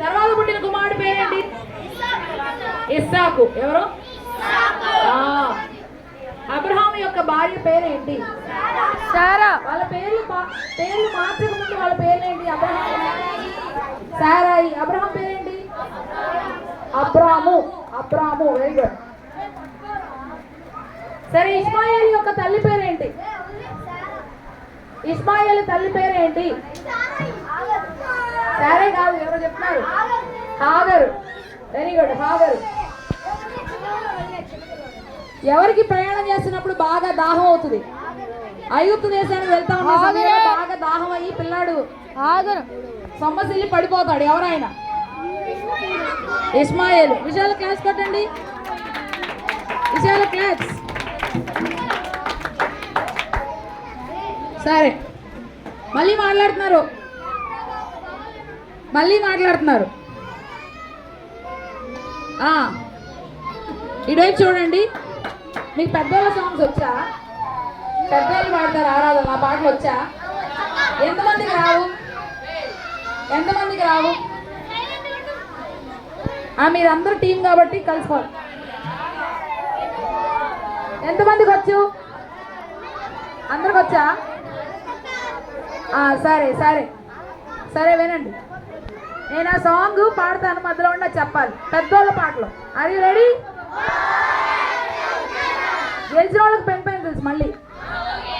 తర్వాత పుట్టిన కుమారుడి పేరేంటి? ఇస్సాకు. ఎవరు? అబ్రహాము యొక్క భార్య పేరేంటి? సారా. వాళ్ళ పేర్లు మార్చక ముందు వాళ్ళ పేర్లేంటి? Abraham, Sarai. అబ్రహాం పేరేంటి? అబ్రాము. Very good. సరే, ఇస్మాయిల్ యొక్క తల్లి పేరేంటి? ఇస్మాయిల్ తల్లి పేరేంటి? సరే కాదు, ఎవరో చెప్తున్నారు. హాగరు. వెరీ గుడ్, హాగరు. ఎవరికి ప్రయాణం చేస్తున్నప్పుడు బాగా దాహం అవుతుంది? ఐగుప్తు దేశానికి వెళ్తా ఉన్న సమయంలో బాగా దాహం అయ్యి పిల్లాడు సొమ్మసిల్లి పడిపోతాడు. ఎవరైనా? ఇస్మాయిల్. విశాల క్లాస్ కొట్టండి, విశాల క్లాస్. సరే, మళ్ళీ మాట్లాడుతున్నారు. ఇటువైపు చూడండి. మీకు పెద్దోళ్ళ సాంగ్స్ వచ్చా? పెద్దోళ్ళు పాడతారు ఆరాధన. నా పాటలు వచ్చా? ఎంతమందికి రావు? మీరందరూ టీం కాబట్టి కలుసుకోవాలి. ఎంతమందికి వచ్చు? అందరికి వచ్చా? సరే వినండి. నేను ఆ సాంగ్ పాడతాను, మధ్యలో ఉన్న చెప్పాలి. పెద్దోళ్ళ పాటలు. Are you ready? గెలిచిన వాళ్ళకి పెన్ తెలుసు మళ్ళీ.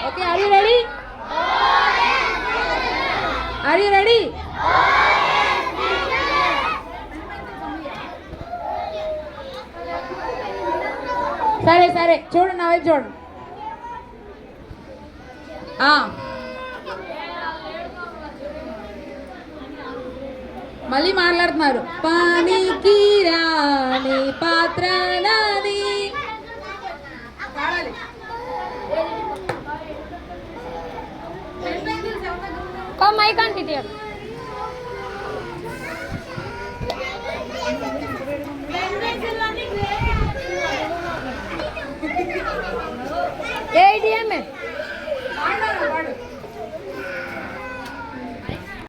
Okay, are you ready? సరే చూడండి, నా వైపు చూడండి. మళ్ళీ మాట్లాడుతున్నారు. పానికి రాని పాత్ర నాది. మైక్ అంటే